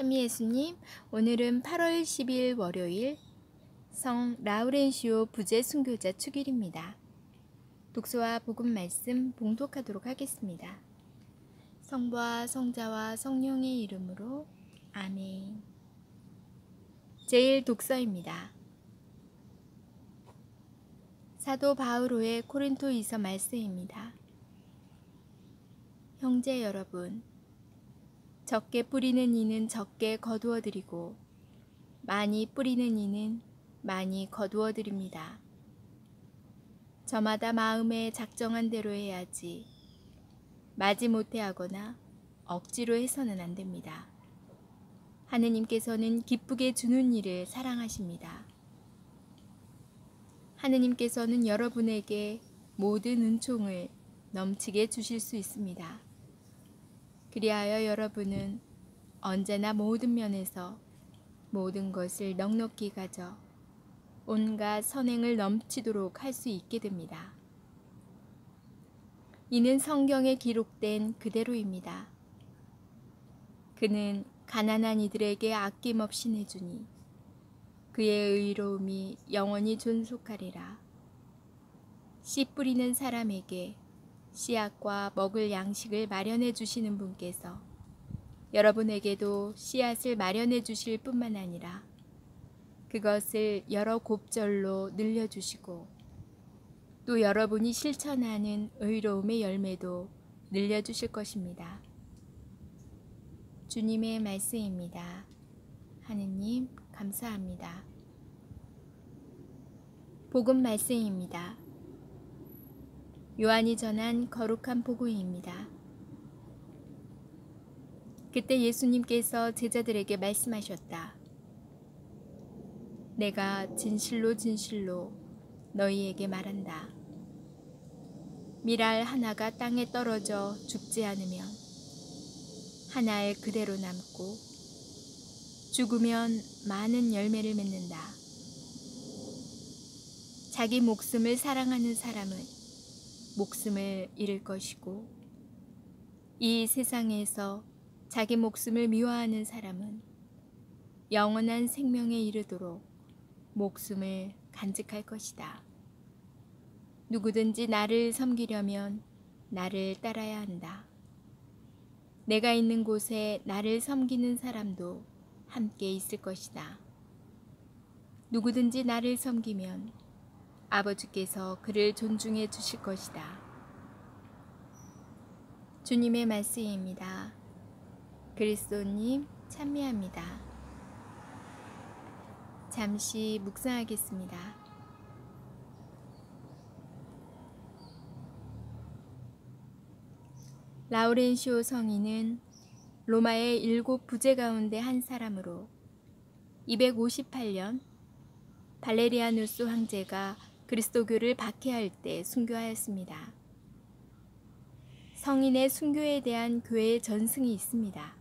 찬미 예수님, 오늘은 8월 10일 월요일 성 라우렌시오 부재 순교자 축일입니다. 독서와 복음 말씀 봉독하도록 하겠습니다. 성부와 성자와 성령의 이름으로 아멘. 제일 독서입니다. 사도 바오로의 코린토이서 말씀입니다. 형제 여러분, 적게 뿌리는 이는 적게 거두어드리고 많이 뿌리는 이는 많이 거두어드립니다. 저마다 마음에 작정한 대로 해야지 마지못해 하거나 억지로 해서는 안 됩니다. 하느님께서는 기쁘게 주는 일을 사랑하십니다. 하느님께서는 여러분에게 모든 은총을 넘치게 주실 수 있습니다. 그리하여 여러분은 언제나 모든 면에서 모든 것을 넉넉히 가져 온갖 선행을 넘치도록 할 수 있게 됩니다. 이는 성경에 기록된 그대로입니다. 그는 가난한 이들에게 아낌없이 내주니 그의 의로움이 영원히 존속하리라. 씨 뿌리는 사람에게 씨앗과 먹을 양식을 마련해 주시는 분께서 여러분에게도 씨앗을 마련해 주실 뿐만 아니라 그것을 여러 곱절로 늘려주시고 또 여러분이 실천하는 의로움의 열매도 늘려주실 것입니다. 주님의 말씀입니다. 하느님 감사합니다. 복음 말씀입니다. 요한이 전한 거룩한 복음입니다. 그때 예수님께서 제자들에게 말씀하셨다. 내가 진실로 진실로 너희에게 말한다. 밀알 하나가 땅에 떨어져 죽지 않으면 한 알 그대로 남고 죽으면 많은 열매를 맺는다. 자기 목숨을 사랑하는 사람은 목숨을 잃을 것이고 이 세상에서 자기 목숨을 미워하는 사람은 영원한 생명에 이르도록 목숨을 간직할 것이다. 누구든지 나를 섬기려면 나를 따라야 한다. 내가 있는 곳에 나를 섬기는 사람도 함께 있을 것이다. 누구든지 나를 섬기면 아버지께서 그를 존중해 주실 것이다. 주님의 말씀입니다. 그리스도님 찬미합니다. 잠시 묵상하겠습니다. 라우렌시오 성인은 로마의 7 부제 가운데 한 사람으로 258년 발레리아누스 황제가 그리스도교를 박해할 때 순교하였습니다. 성인의 순교에 대한 교회의 전승이 있습니다.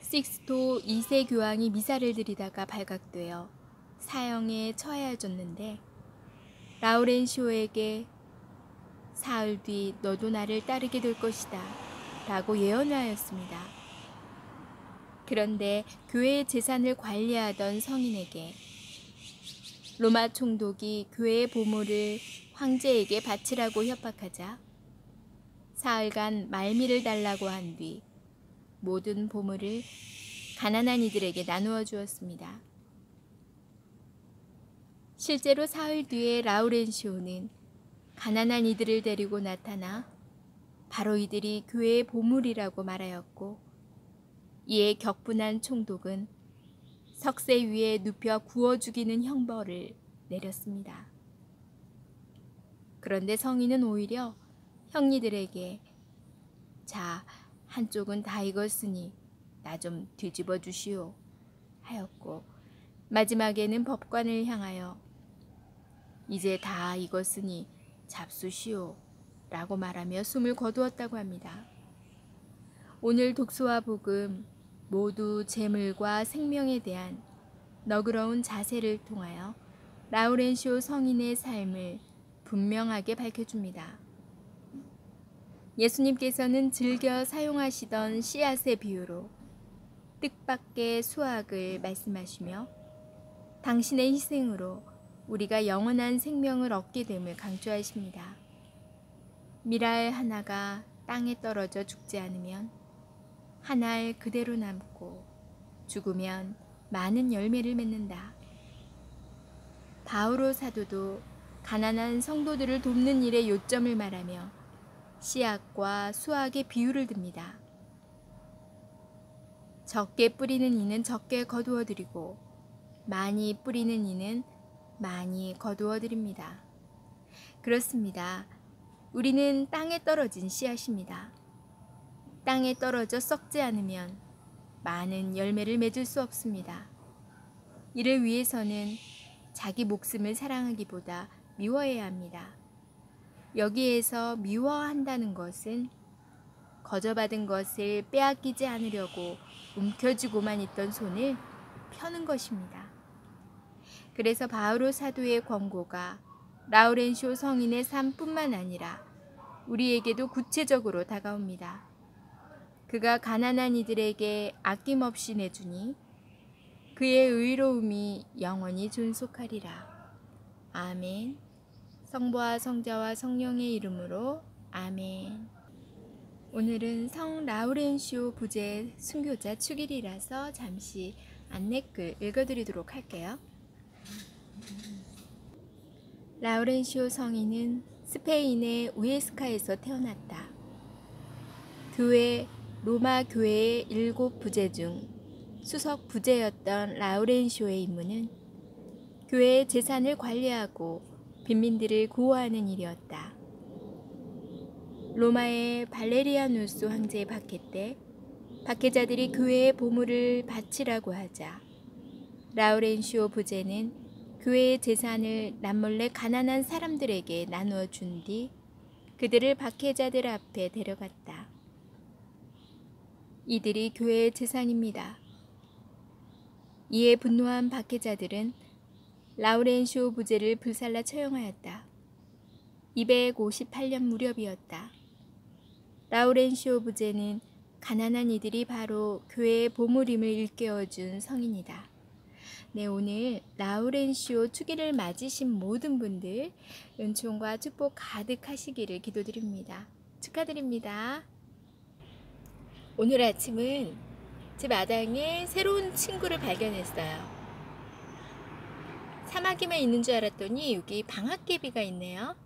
식스토 2세 교황이 미사를 드리다가 발각되어 사형에 처해졌는데 라우렌시오에게 사흘 뒤 너도 나를 따르게 될 것이다 라고 예언을 하였습니다. 그런데 교회의 재산을 관리하던 성인에게 로마 총독이 교회의 보물을 황제에게 바치라고 협박하자 사흘간 말미를 달라고 한 뒤 모든 보물을 가난한 이들에게 나누어 주었습니다. 실제로 사흘 뒤에 라우렌시오는 가난한 이들을 데리고 나타나 바로 이들이 교회의 보물이라고 말하였고 이에 격분한 총독은 석쇠 위에 눕혀 구워 죽이는 형벌을 내렸습니다. 그런데 성인은 오히려 형리들에게 자, 한쪽은 다 익었으니 나 좀 뒤집어 주시오 하였고 마지막에는 법관을 향하여 이제 다 익었으니 잡수시오 라고 말하며 숨을 거두었다고 합니다. 오늘 독서와 복음 모두 재물과 생명에 대한 너그러운 자세를 통하여 라우렌시오 성인의 삶을 분명하게 밝혀줍니다. 예수님께서는 즐겨 사용하시던 씨앗의 비유로 뜻밖의 수확을 말씀하시며 당신의 희생으로 우리가 영원한 생명을 얻게 됨을 강조하십니다. 밀알 하나가 땅에 떨어져 죽지 않으면 한 알 그대로 남고 죽으면 많은 열매를 맺는다. 바오로 사도도 가난한 성도들을 돕는 일의 요점을 말하며 씨앗과 수확의 비유를 듭니다. 적게 뿌리는 이는 적게 거두어 드리고 많이 뿌리는 이는 많이 거두어 드립니다. 그렇습니다. 우리는 땅에 떨어진 씨앗입니다. 땅에 떨어져 썩지 않으면 많은 열매를 맺을 수 없습니다. 이를 위해서는 자기 목숨을 사랑하기보다 미워해야 합니다. 여기에서 미워한다는 것은 거저받은 것을 빼앗기지 않으려고 움켜쥐고만 있던 손을 펴는 것입니다. 그래서 바오로 사도의 권고가 라우렌시오 성인의 삶뿐만 아니라 우리에게도 구체적으로 다가옵니다. 그가 가난한 이들에게 아낌없이 내주니 그의 의로움이 영원히 존속하리라. 아멘. 성부와 성자와 성령의 이름으로 아멘. 오늘은 성 라우렌시오 부제 순교자 축일이라서 잠시 안내글 읽어드리도록 할게요. 라우렌시오 성인은 스페인의 우에스카에서 태어났다. 교회 로마 교회의 7 부제 중 수석 부제였던 라우렌시오의 임무는 교회의 재산을 관리하고 빈민들을 구호하는 일이었다. 로마의 발레리아누스 황제의 박해 때 박해자들이 교회의 보물을 바치라고 하자 라우렌시오 부제는 교회의 재산을 남몰래 가난한 사람들에게 나누어 준 뒤 그들을 박해자들 앞에 데려갔다. 이들이 교회의 재산입니다. 이에 분노한 박해자들은 라우렌시오 부제를 불살라 처형하였다. 258년 무렵이었다. 라우렌시오 부제는 가난한 이들이 바로 교회의 보물임을 일깨워준 성인이다. 네, 오늘 라우렌시오 축일을 맞으신 모든 분들 은총과 축복 가득하시기를 기도드립니다. 축하드립니다. 오늘 아침은 제 마당에 새로운 친구를 발견했어요. 사마귀만 있는 줄 알았더니 여기 방앗개비가 있네요.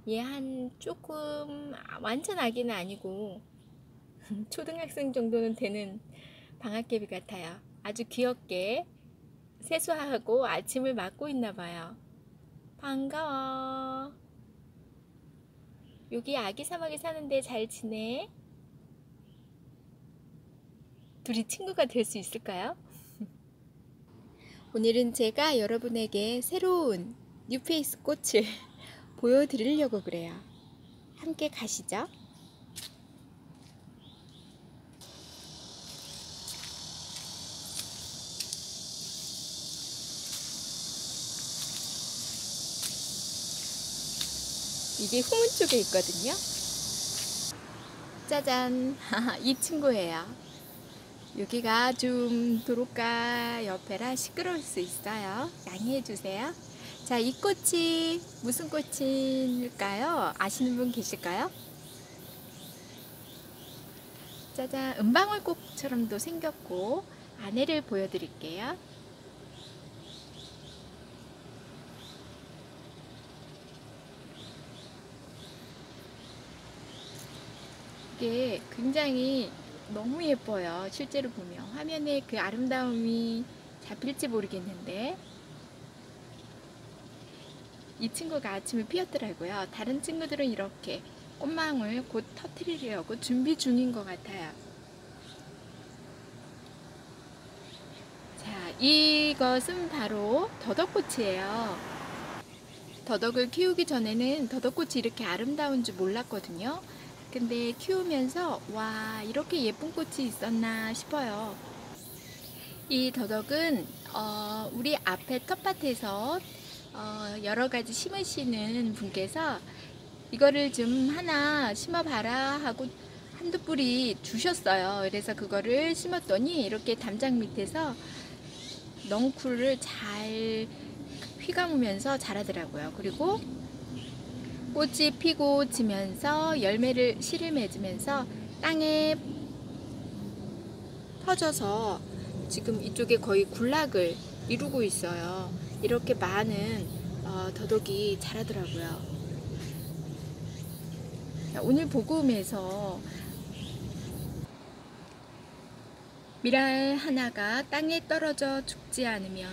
얘 한 조금 완전 아기는 아니고 초등학생 정도는 되는 방앗개비 같아요. 아주 귀엽게 세수하고 아침을 맞고 있나 봐요. 반가워. 여기 아기 사마귀 사는데 잘 지내? 둘이 친구가 될 수 있을까요? 오늘은 제가 여러분에게 새로운 뉴페이스 꽃을 보여드리려고 그래요. 함께 가시죠. 이게 후문 쪽에 있거든요. 짜잔! 이 친구예요. 여기가 좀 도로가 옆에라 시끄러울 수 있어요. 양해해 주세요. 자, 이 꽃이 무슨 꽃일까요? 아시는 분 계실까요? 짜잔! 은방울꽃처럼도 생겼고 안에를 보여드릴게요. 이게 굉장히 너무 예뻐요. 실제로 보면 화면에 그 아름다움이 잡힐지 모르겠는데 이 친구가 아침에 피었더라고요. 다른 친구들은 이렇게 꽃망울 곧 터뜨리려고 준비 중인 것 같아요. 자, 이것은 바로 더덕꽃이에요. 더덕을 키우기 전에는 더덕꽃이 이렇게 아름다운 줄 몰랐거든요. 근데 키우면서 와, 이렇게 예쁜 꽃이 있었나 싶어요. 이 더덕은 우리 앞에 텃밭에서 여러 가지 심으시는 분께서 이거를 좀 하나 심어봐라 하고 한두 뿌리 주셨어요. 그래서 그거를 심었더니 이렇게 담장 밑에서 넝쿨을 잘 휘감으면서 자라더라고요. 그리고 꽃이 피고 지면서 씨를 맺으면서 땅에 퍼져서 지금 이쪽에 거의 군락을 이루고 있어요. 이렇게 많은 더덕이 자라더라고요. 오늘 복음에서 밀알 하나가 땅에 떨어져 죽지 않으면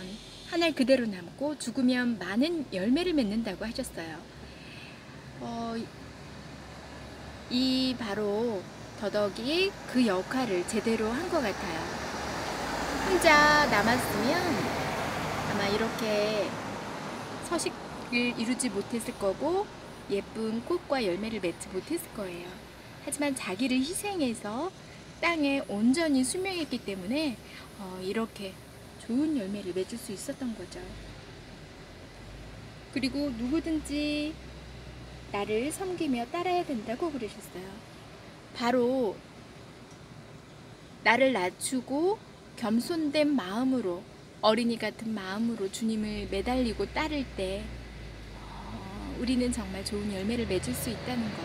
한 알 그대로 남고 죽으면 많은 열매를 맺는다고 하셨어요. 이 바로 더덕이 그 역할을 제대로 한 것 같아요. 혼자 남았으면 아마 이렇게 서식을 이루지 못했을 거고 예쁜 꽃과 열매를 맺지 못했을 거예요. 하지만 자기를 희생해서 땅에 온전히 순명했기 때문에 이렇게 좋은 열매를 맺을 수 있었던 거죠. 그리고 누구든지 나를 섬기며 따라야 된다고 그러셨어요. 바로 나를 낮추고 겸손된 마음으로, 어린이 같은 마음으로 주님을 매달리고 따를 때 우리는 정말 좋은 열매를 맺을 수 있다는 거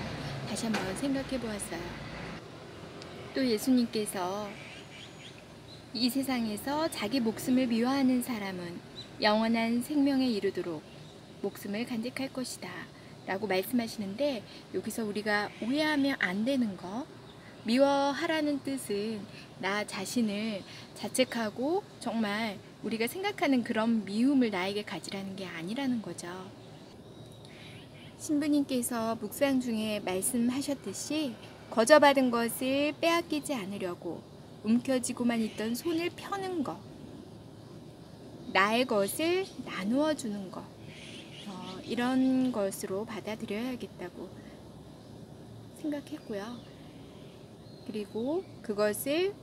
다시 한번 생각해 보았어요. 또 예수님께서 이 세상에서 자기 목숨을 미워하는 사람은 영원한 생명에 이르도록 목숨을 간직할 것이다 라고 말씀하시는데, 여기서 우리가 오해하면 안 되는 거, 미워하라는 뜻은 나 자신을 자책하고 정말 우리가 생각하는 그런 미움을 나에게 가지라는 게 아니라는 거죠. 신부님께서 묵상 중에 말씀하셨듯이 거저받은 것을 빼앗기지 않으려고 움켜쥐고만 있던 손을 펴는 것, 나의 것을 나누어 주는 것, 이런 것으로 받아들여야겠다고 생각했고요. 그리고 그것을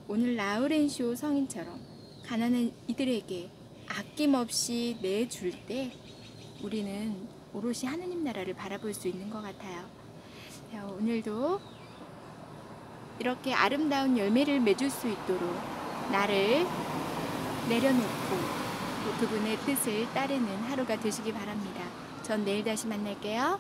오늘 라우렌시오 성인처럼 가난한 이들에게 아낌없이 내줄 때 우리는 오롯이 하느님 나라를 바라볼 수 있는 것 같아요. 오늘도 이렇게 아름다운 열매를 맺을 수 있도록 나를 내려놓고 또 그분의 뜻을 따르는 하루가 되시기 바랍니다. 전 내일 다시 만날게요.